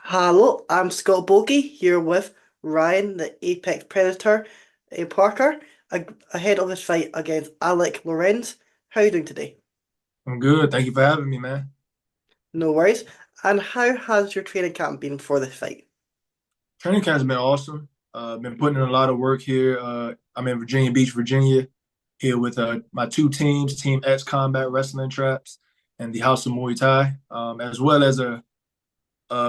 Hello, I'm Scott Bogey here with Ryan, the Apex Predator, Parker, ahead of his fight against Alik Lorenz. How are you doing today? I'm good. Thank you for having me, man. No worries. And how has your training camp been for this fight? Training camp's been awesome. Been putting in a lot of work here. I'm in Virginia Beach, Virginia, here with my two teams, Team X Combat Wrestling Traps and the House of Muay Thai, as well as a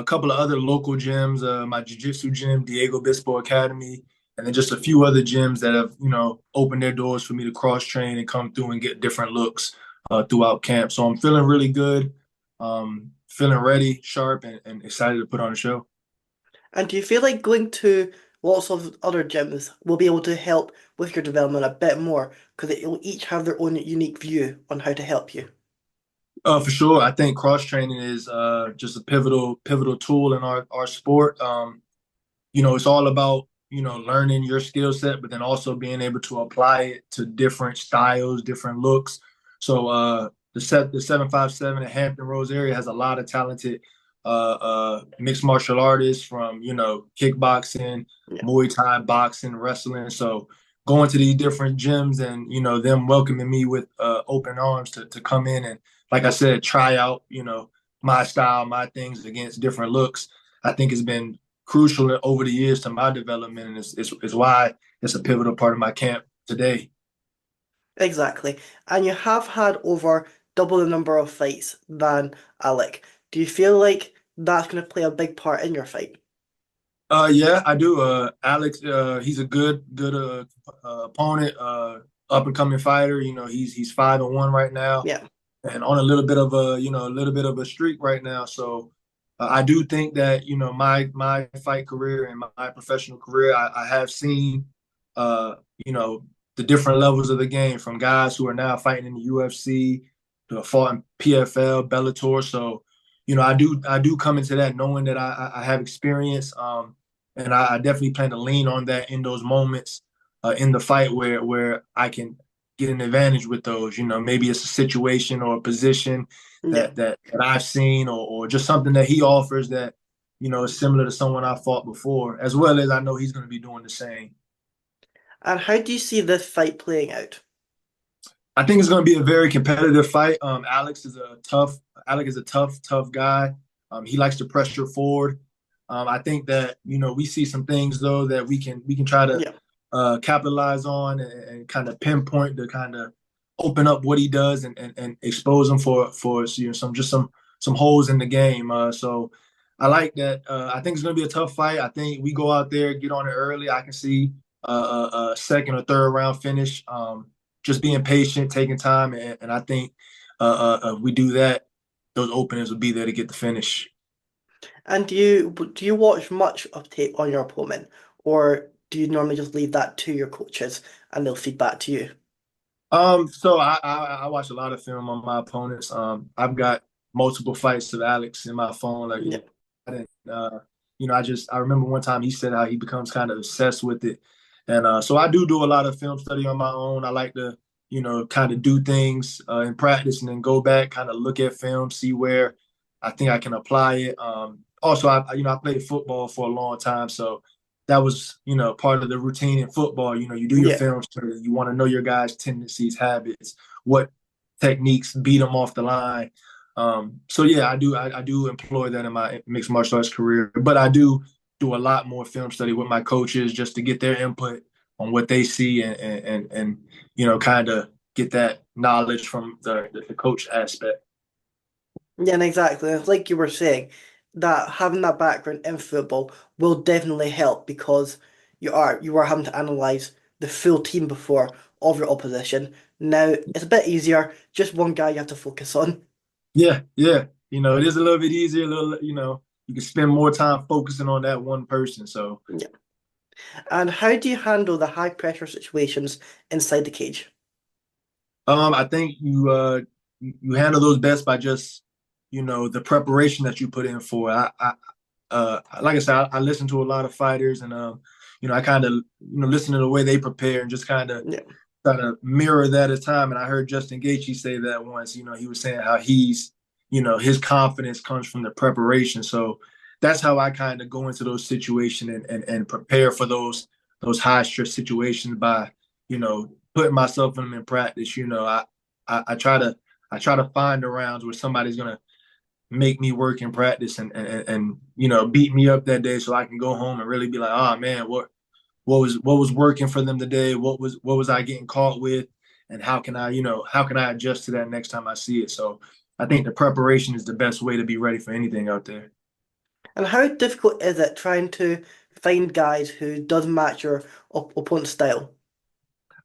couple of other local gyms, my jiu-jitsu gym, Diego Bispo Academy, and then just a few other gyms that have, opened their doors for me to cross train and come through and get different looks throughout camp. So I'm feeling really good, feeling ready, sharp, and excited to put on a show. And do you feel like going to lots of other gyms will be able to help with your development a bit more because it'll each have their own unique view on how to help you? For sure, I think cross training is just a pivotal tool in our sport. It's all about learning your skill set, but then also being able to apply it to different styles, different looks. So the 757 at Hampton Roads area has a lot of talented mixed martial artists from kickboxing, Yeah. Muay Thai, boxing, wrestling. So going to these different gyms and them welcoming me with open arms to come in and, like I said, try out my style, my things against different looks. I think has been crucial over the years to my development, and it's why it's a pivotal part of my camp today. Exactly. And you have had over double the number of fights than Alec. Do you feel like that's going to play a big part in your fight? Yeah, I do. Alex, he's a good opponent, up and coming fighter. He's 5-1 right now, Yeah. and on a little bit of a streak right now. So I do think that my fight career and my professional career, I have seen uh, you know the different levels of the game from guys who are now fighting in the UFC to fought in PFL, Bellator. So I do come into that knowing that I have experience, and I definitely plan to lean on that in those moments in the fight where I can get an advantage with those. Maybe it's a situation or a position Yeah. that I've seen, or just something that he offers that is similar to someone I fought before, as well as I know he's going to be doing the same. And how do you see this fight playing out? I think it's going to be a very competitive fight. Alex is a tough guy. He likes to pressure forward. I think that we see some things though that we can try to Yeah. capitalize on and kind of pinpoint to kind of open up what he does and expose him for some holes in the game. So I like that. I think it's going to be a tough fight. I think we go out there, get on it early. I can see a second or third round finish. Just being patient, taking time, and I think we do that. Those openings will be there to get the finish. And do you watch much of tape on your opponent, or do you normally just leave that to your coaches and they'll feed back to you? So I watch a lot of film on my opponents. I've got multiple fights of Alex in my phone. Like, Yeah. I didn't, I remember one time he said how he becomes kind of obsessed with it, and so I do a lot of film study on my own. I like to, kind of do things in practice and then go back, kind of look at film, see where I think I can apply it. Also, I played football for a long time, so that was part of the routine in football. You do your Yeah. film study, you want to know your guys' tendencies, habits, what techniques beat them off the line. So yeah, I do employ that in my mixed martial arts career, but I do a lot more film study with my coaches just to get their input on what they see and kind of get that knowledge from the coach aspect. Yeah, and exactly. It's like you were saying, that having that background in football will definitely help because you are having to analyze the full team before of your opposition. Now it's a bit easier, just one guy you have to focus on. Yeah, yeah. It is a little bit easier, a little, you can spend more time focusing on that one person. So, Yeah. And how do you handle the high pressure situations inside the cage? I think you handle those best by just, the preparation that you put in for. Like I said, I listen to a lot of fighters, and I kind of, listen to the way they prepare and just Yeah. kind of mirror that at time. And I heard Justin Gaethje say that once. He was saying how his confidence comes from the preparation. So that's how I kind of go into those situations and prepare for those high stress situations by, putting myself in them in practice. I try to find the rounds where somebody's gonna make me work in practice and beat me up that day so I can go home and really be like, oh man, what was working for them today? What was I getting caught with? And how can I adjust to that next time I see it? So I think the preparation is the best way to be ready for anything out there. And how difficult is it trying to find guys who does match your opponent's style?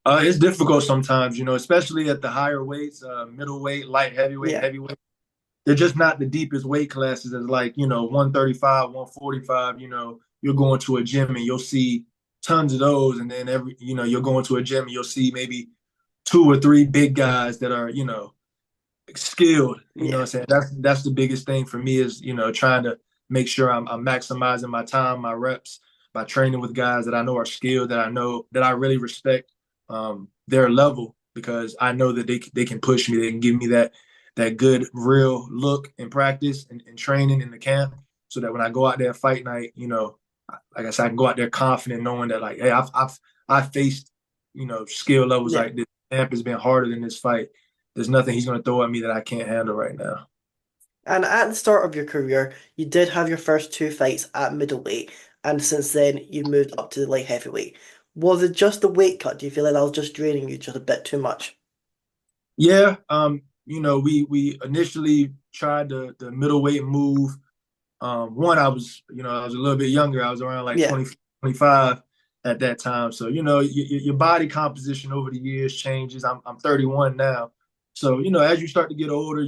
It's difficult sometimes, especially at the higher weights, middleweight, light heavyweight, Yeah, heavyweight. They're just not the deepest weight classes as like, 135, 145, you're going to a gym and you'll see tons of those. And then you're going to a gym and you'll see maybe two or three big guys that are, skilled. You know yeah. what I'm saying? That's the biggest thing for me is, trying to make sure I'm maximizing my time, my reps by training with guys that I know are skilled, that I know that I really respect their level because I know that they can push me, they can give me that good real look in practice and training in the camp so that when I go out there fight night, like I said, I can go out there confident knowing that like, hey, I've faced, skill levels Yeah. like this. Camp has been harder than this fight. There's nothing he's going to throw at me that I can't handle right now. And at the start of your career, you did have your first two fights at middleweight, and since then you moved up to the light heavyweight. Was it just the weight cut? Do you feel like that was just draining you just a bit too much? Yeah, we initially tried the middleweight move. One, I was a little bit younger. I was around like Yeah, 20, 25 at that time. So, your body composition over the years changes. I'm 31 now. So, as you start to get older,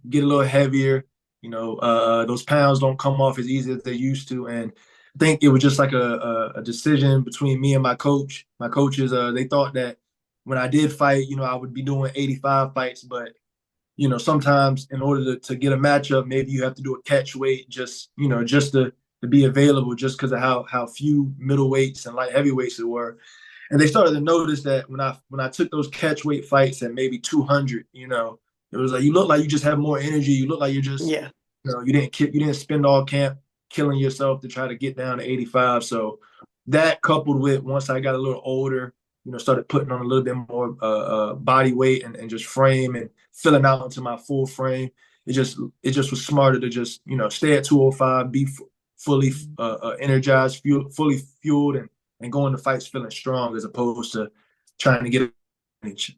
get a little heavier. Those pounds don't come off as easy as they used to. And I think it was just like a decision between me and my coach. My coaches, they thought that when I did fight, I would be doing 85 fights, but sometimes in order to get a matchup, maybe you have to do a catch weight just to be available just because of how few middleweights and light heavyweights there were. And they started to notice that when I took those catch weight fights at maybe 200, it was like you look like you just have more energy. You look like you're just, yeah. you didn't spend all camp killing yourself to try to get down to 85. So that coupled with once I got a little older, started putting on a little bit more body weight and just frame and filling out into my full frame. It just was smarter to just stay at 205, be fully energized, fully fueled, and go into fights feeling strong as opposed to trying to get it.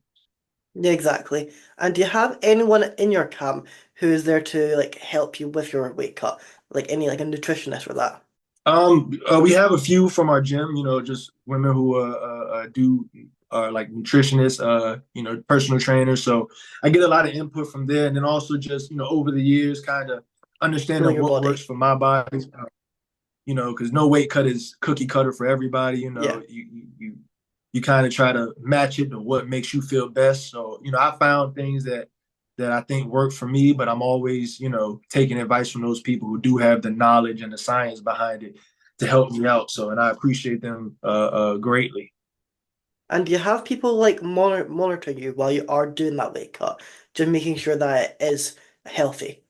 Yeah, exactly. And do you have anyone in your camp who is there to like help you with your weight cut? Like any like a nutritionist or that? We have a few from our gym, just women who do like nutritionists, personal trainers. So I get a lot of input from there, and then also just over the years, kind of Feeling understanding your what works body. for my body. Because no weight cut is cookie cutter for everybody. Yeah. You kind of try to match it to what makes you feel best. So I found things that I think work for me, but I'm always taking advice from those people who do have the knowledge and the science behind it to help me out. So and I appreciate them greatly. And do you have people like monitoring you while you are doing that weight cut, just making sure that it is healthy?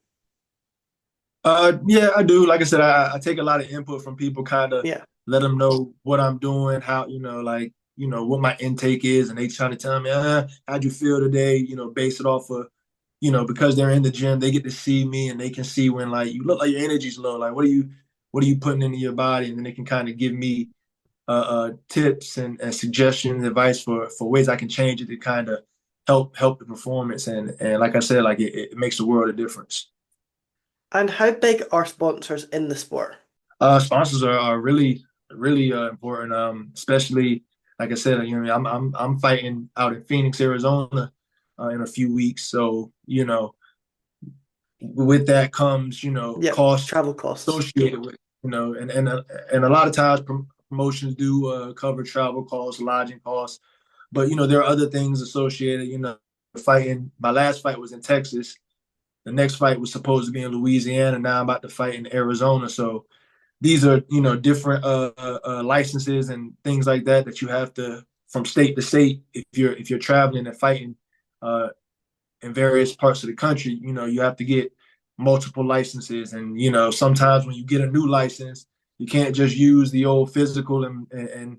Yeah, I do. Like I said, I take a lot of input from people, kind of Yeah. let them know what I'm doing, how, like, what my intake is. And they try to tell me, how'd you feel today? Base it off of, because they're in the gym, they get to see me and they can see when like you look like your energy's low. Like, what are you putting into your body? And then they can kind of give me tips and suggestions, advice for ways I can change it to kind of help the performance. And like I said, like it makes a world of difference. And how big are sponsors in the sport? Sponsors are really really important, especially like I said, I'm fighting out in Phoenix, Arizona, in a few weeks. So with that comes Yeah, costs travel costs. associated with and a lot of times promotions do cover travel costs, lodging costs, but there are other things associated. Fighting my last fight was in Texas. The next fight was supposed to be in Louisiana. Now I'm about to fight in Arizona. So these are different licenses and things like that you have to from state to state if you're traveling and fighting uh, in various parts of the country. You have to get multiple licenses. And, sometimes when you get a new license, you can't just use the old physical and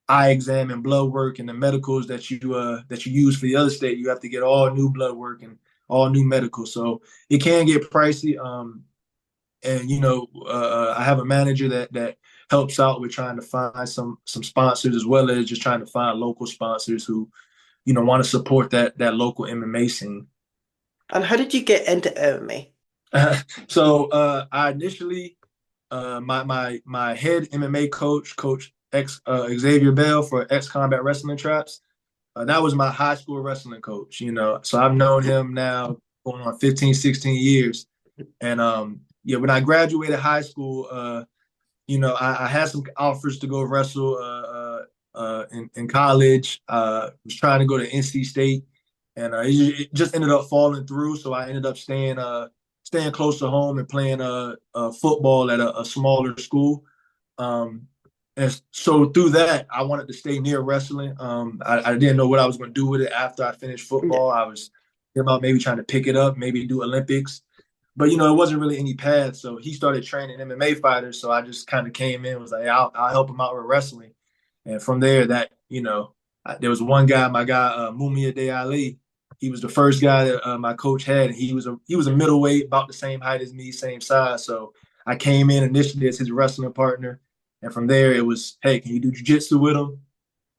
eye exam and blood work and the medicals that you use for the other state. You have to get all new blood work and all new medical. So it can get pricey. And I have a manager that helps out with trying to find some sponsors, as well as just trying to find local sponsors who want to support that local MMA scene. And how did you get into MMA? So I initially my head MMA coach ex Xavier Bell for X Combat Wrestling Traps. That was my high school wrestling coach. So I've known him now going on 15, 16 years. And yeah, when I graduated high school, I had some offers to go wrestle in college. Was trying to go to NC State, and it just ended up falling through. So I ended up staying close to home and playing football at a smaller school. And so through that, I wanted to stay near wrestling. I didn't know what I was going to do with it after I finished Yeah, football. I was thinking about maybe trying to pick it up, maybe do Olympics. But it wasn't really any path. So he started training MMA fighters. So I just kind of came in and was like, hey, I'll help him out with wrestling. And from there, there was one guy, my guy Mumia De Ali. He was the first guy that my coach had. He was a middleweight, about the same height as me, same size. So I came in initially as his wrestling partner, and from there it was, hey, can you do jiu-jitsu with him?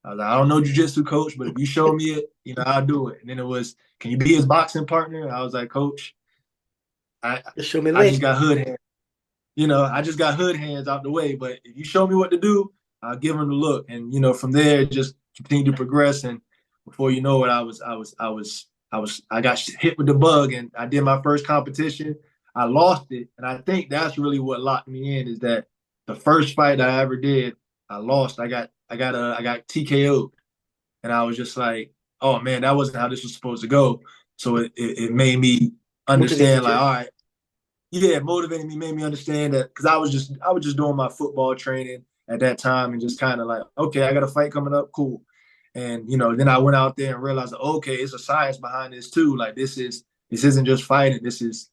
I was like, I don't know jiu-jitsu, coach, but if you show me it, I'll do it. And then it was, can you be his boxing partner? I was like, coach, I just show me the I just way. got hood hands. I just got hood hands out the way. But if you show me what to do, I'll give him the look. And from there, just continue to progress. And before you know it, I got hit with the bug, and I did my first competition. I lost it, and I think that's really what locked me in, is that the first fight I ever did, I lost. I got TKO'd, and I was just like, oh man, that wasn't how this was supposed to go. So it made me understand, Motivated like, you. all right, yeah, it motivated me, made me understand that, because I was just doing my football training at that time, and just kind of like, okay, I got a fight coming up, cool. And then I went out there and realized, okay, it's a science behind this too. Like, this isn't just fighting. This is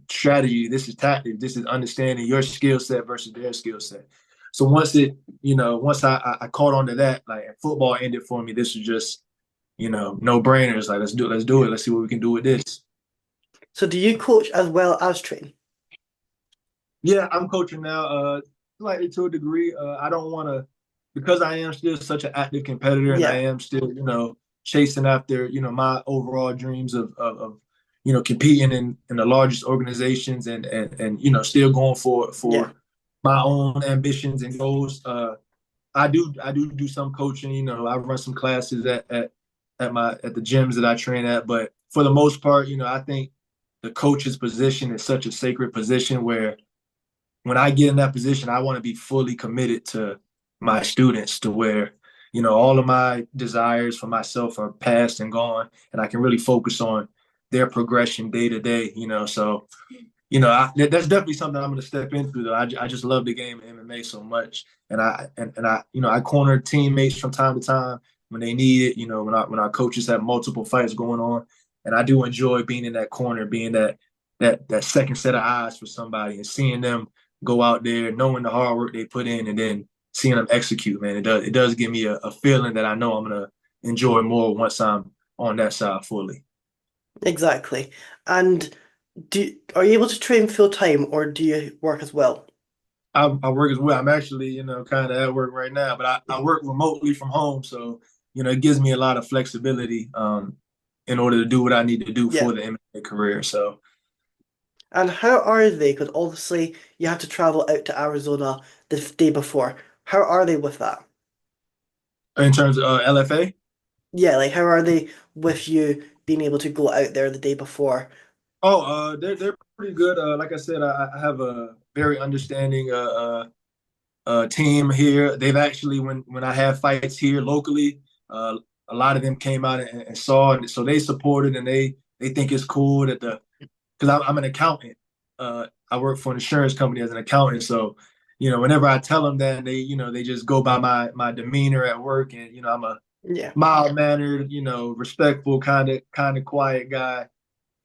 strategy. This is tactics. This is understanding your skill set versus their skill set. So once I caught on to that, like, football ended for me. This was just no brainers. Like, let's do it. Let's see what we can do with this. So do you coach as well as train? Yeah, I'm coaching now, slightly to a degree. I don't want to, because I am still such an active competitor, and I Yeah, am still, chasing after, my overall dreams of competing in the largest organizations, and still going for yeah. my own ambitions and goals. I do some coaching. I run some classes at the gyms that I train at, but for the most part, I think the coach's position is such a sacred position where when I get in that position, I want to be fully committed to my students, to where, all of my desires for myself are past and gone, and I can really focus on their progression day to day. So, that's definitely something I'm going to step into, though. I just love the game of MMA so much. And I corner teammates from time to time when they need it, when our coaches have multiple fights going on. And I do enjoy being in that corner, being that second set of eyes for somebody, and seeing them go out there, knowing the hard work they put in, and then seeing them execute, man. It does give me a feeling that I know I'm gonna enjoy more once I'm on that side fully. Exactly. And are you able to train full time or do you work as well? I work as well. I'm actually, kind of at work right now, but I work remotely from home, so it gives me a lot of flexibility in order to do what I need to do Yeah. for the MMA career. So And how are they? Because obviously you have to travel out to Arizona the day before. How are they with that? in terms of LFA. Yeah, like how are they with you being able to go out there the day before? Oh, they're pretty good. Like I said, I have a very understanding team here. They've actually, when I have fights here locally, a lot of them came out and saw it, so they supported, and they think it's cool that because I'm an accountant. I work for an insurance company as an accountant, so whenever I tell them that, they just go by my demeanor at work, and I'm a Yeah. mild mannered, respectful, kind of quiet guy.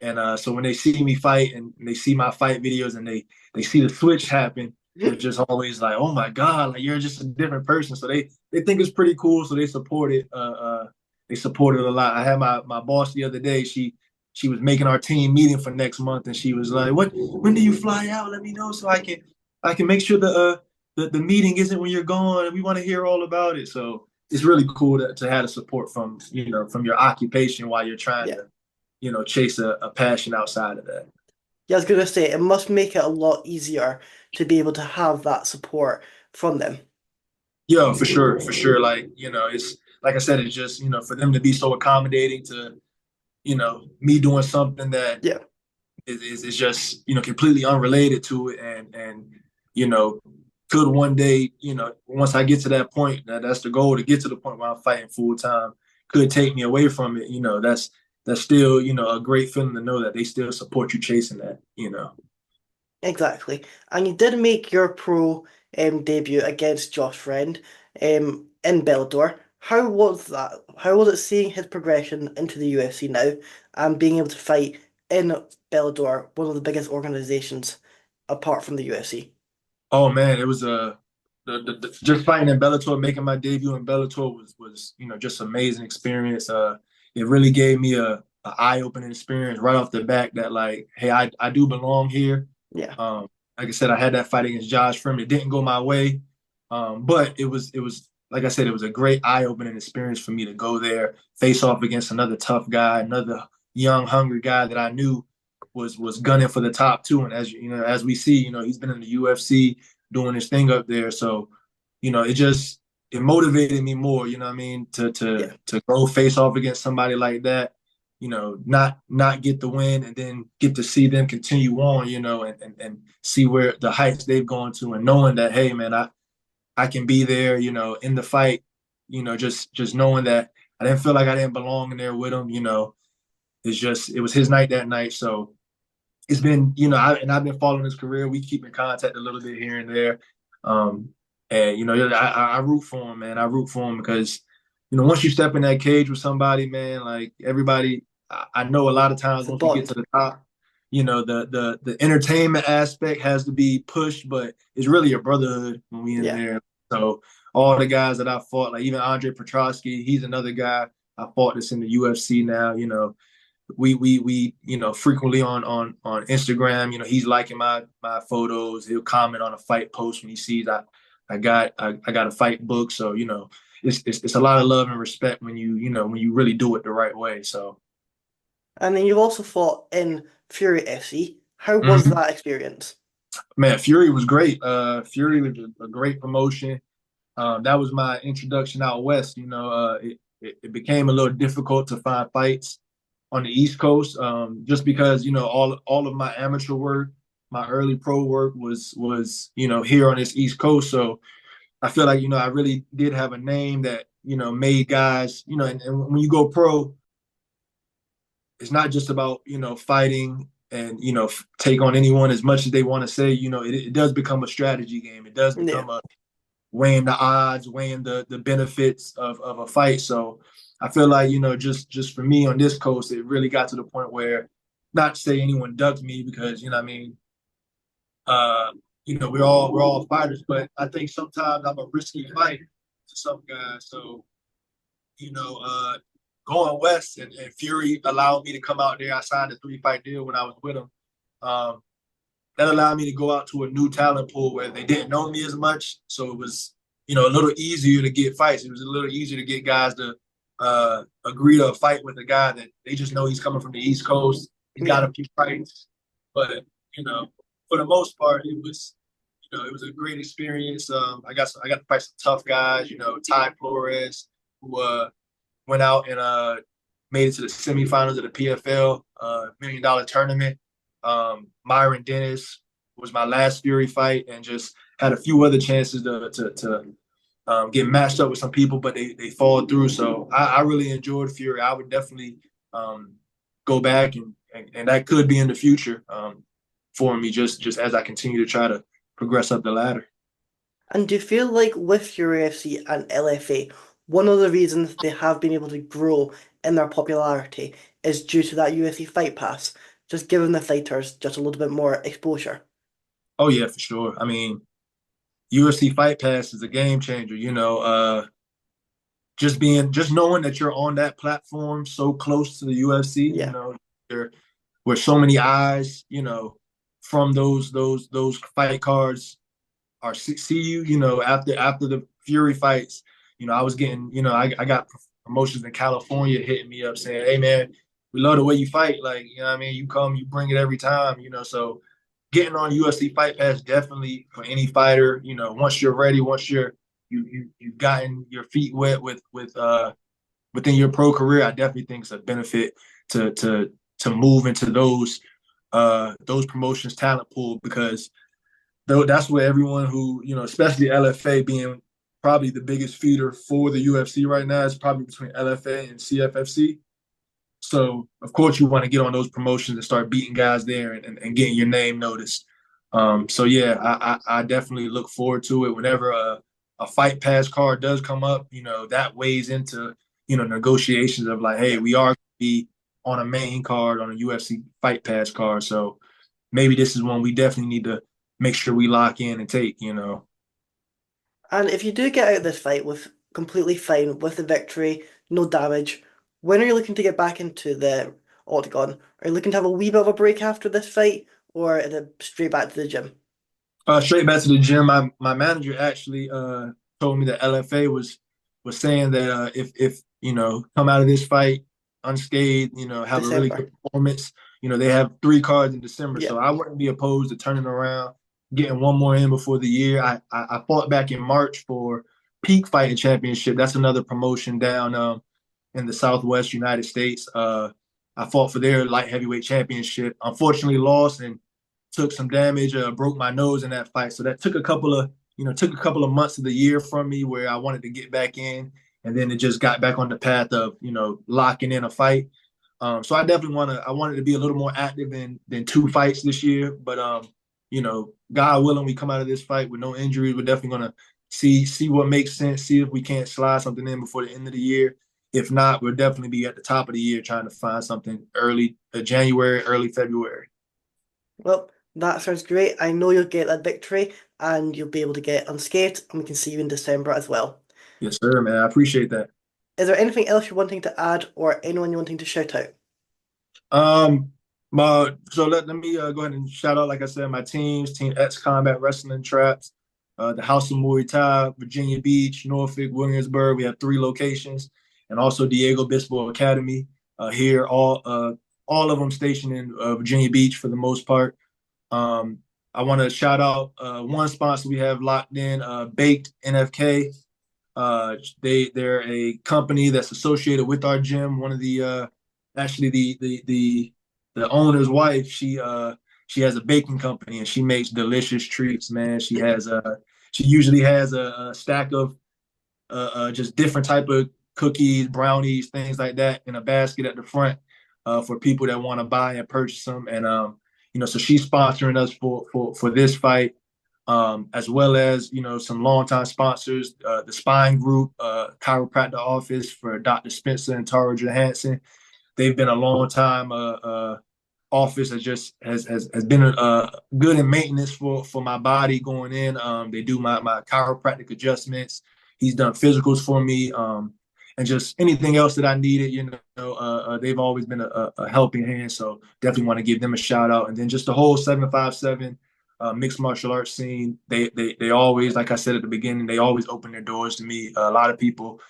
And so when they see me fight and they see my fight videos and they see the switch happen, they're just always like, "Oh my God, like you're just a different person." So they think it's pretty cool. So they support it. They support it a lot. I had my boss the other day. She was making our team meeting for next month, and she was like, "What? When do you fly out? Let me know so I can make sure the meeting isn't when you're gone. We want to hear all about it." So it's really cool to have the support from from your occupation while you're trying Yeah. to chase a passion outside of that. Yeah, I was gonna say it must make it a lot easier to be able to have that support from them. Yeah, for sure, for sure. Like, it's like I said, it's just, for them to be so accommodating to, me doing something that Yeah, is just, completely unrelated to it and, you know, could one day, once I get to that point, that's the goal to get to the point where I'm fighting full time, could take me away from it, that's still, a great feeling to know that they still support you chasing that. exactly. And you did make your pro debut against Josh Friend in Bellator. How was that? How was it seeing his progression into the UFC now and being able to fight in Bellator, one of the biggest organizations apart from the UFC? Oh man, it was just fighting in Bellator, making my debut in Bellator was just amazing experience. It really gave me a eye opening experience right off the back that like, hey, I do belong here. Yeah, Um, like I said, I had that fight against Josh Freeman. It didn't go my way, but it was like I said, it was a great eye opening experience for me to go there, face off against another tough guy, another young, hungry guy that I knew was gunning for the top two. And as we see, he's been in the UFC doing his thing up there. So, it motivated me more, you know what I mean, yeah. to go face off against somebody like that, not get the win and then get to see them continue on, and see where the heights they've gone to and knowing that, hey man, I can be there, in the fight, just knowing that I didn't feel like I didn't belong in there with him, it was his night that night. So it's been, I've been following his career. We keep in contact a little bit here and there. Um, and I root for him, man. I root for him because, once you step in that cage with somebody, man, like everybody, I know a lot of It's times a once we get bond. to the top, the entertainment aspect has to be pushed, but it's really a brotherhood when we in Yeah. there. So all the guys that I fought, like even Andre Petrosky, he's another guy I fought that's in the UFC now. We frequently on Instagram, he's liking my photos. He'll comment on a fight post when he sees I got a fight book. So it's a lot of love and respect when you really do it the right way. So And then you've also fought in Fury FC. How was mhm. that experience? Man, Fury was great. Fury was a great promotion. That was my introduction out west. It became a little difficult to find fights on the East Coast, just because all of my amateur work, my early pro work was here on this East Coast. So I feel like I really did have a name that made guys and when you go pro, it's not just about fighting and take on anyone as much as they want to say. It does become a strategy game. It does Yeah. become a weighing the odds, weighing the benefits of a fight. So I feel like just for me on this coast, it really got to the point where not to say anyone ducked me because what I mean. Uh, we're all fighters, but I think sometimes I'm a risky fighter to some guys. So going west and Fury allowed me to come out there. I signed a 3-fight deal when I was with him. Um, that allowed me to go out to a new talent pool where they didn't know me as much. So it was, a little easier to get fights. It was a little easier to get guys to agree to a fight with a guy that they just know he's coming from the East Coast. He's got Yeah. a few fights, but you know, for the most part, it was a great experience. I got to fight some tough guys. Ty Flores, who went out and made it to the semifinals of the PFL $1 million tournament. Myron Dennis was my last Fury fight, and just had a few other chances to get matched up with some people, but they fall through. So I really enjoyed Fury. I would definitely go back and that could be in the future for me, just as I continue to try to progress up the ladder. And do you feel like with UFC and LFA, one of the reasons they have been able to grow in their popularity is due to that UFC Fight Pass? just giving the fighters just a little bit more exposure. Oh yeah, for sure. I mean, UFC Fight Pass is a game changer. Just knowing that you're on that platform so close to the UFC, Yeah. there where so many eyes, from those fight cards are see you, after the Fury fights. I was getting, I got promotions in California hitting me up saying, "Hey man, we love the way you fight. Like, you know what I mean? You come, you bring it every time, so getting on UFC Fight Pass definitely for any fighter, once you're ready, once you've gotten your feet wet with within your pro career, I definitely think it's a benefit to move into those promotions talent pool because though that's where everyone who, especially LFA being probably the biggest feeder for the UFC right now is probably between LFA and CFFC. So of course you want to get on those promotions and start beating guys there and getting your name noticed. So yeah, I definitely look forward to it whenever a fight pass card does come up. That weighs into negotiations of like, hey, Yeah. we are going to be on a main card on a UFC fight pass card. So maybe this is one we definitely need to make sure we lock in and take. And if you do get out of this fight with completely fine with the victory, no damage, when are you looking to get back into the octagon? Are you looking to have a wee bit of a break after this fight, or is it straight back to the gym? Straight back to the gym. My manager actually told me that LFA was saying that if come out of this fight unscathed, have a really December. good performance. They have 3 cards in December, Yeah. so I wouldn't be opposed to turning around, getting one more in before the year. I fought back in March for Peak Fighting Championship. That's another promotion down in the Southwest United States. I fought for their light heavyweight championship. Unfortunately, lost and took some damage, broke my nose in that fight. So that took a couple of months of the year from me where I wanted to get back in, and then it just got back on the path of locking in a fight. So I wanted to be a little more active than 2 fights this year, but God willing, we come out of this fight with no injuries. We're definitely gonna see what makes sense, see if we can't slide something in before the end of the year. If not, we'll definitely be at the top of the year trying to find something early January, early February. Well, that sounds great. I know you'll get that victory and you'll be able to get unscathed, and we can see you in December as well. Yes, sir, man. I appreciate that. Is there anything else you're wanting to add or anyone you're wanting to shout out? Um, so let me go ahead and shout out, like I said, my teams: Team X Combat Wrestling Traps, the House of Muay Thai, Virginia Beach, Norfolk, Williamsburg. We have 3 locations, and also Diego Bispo Academy here. All of them stationed in Virginia Beach for the most part. Um, I want to shout out one sponsor we have locked in, Baked NFK. They're a company that's associated with our gym. One of the actually the owner's wife, she has a baking company and she makes delicious treats, man. She usually has a stack of just different type of cookies, brownies, things like that in a basket at the front for people that want to buy and purchase them. And so she's sponsoring us for this fight, as well as some longtime sponsors, the Spine Group, Chiropractor Office for Dr. Spencer and Tara Johansson. They've been a long time office that just has been good in maintenance for my body going in. They do my chiropractic adjustments. He's done physicals for me, and just anything else that I needed. They've always been a helping hand. So definitely want to give them a shout out. And then just the whole 757 mixed martial arts scene. They always, like I said at the beginning, they always open their doors to me. A lot of people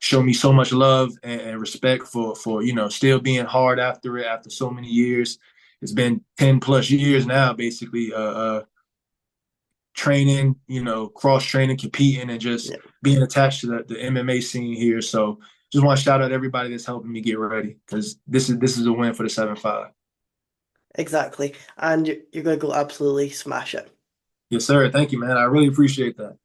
show me so much love and respect for still being hard after so many years. It's been 10 plus years now, basically, training, cross training, competing, and just Yeah, being attached to the MMA scene here. So just want to shout out everybody that's helping me get ready because this is a win for the 7-5. exactly. And you're going to go absolutely smash it. Yes, sir. Thank you, man. I really appreciate that.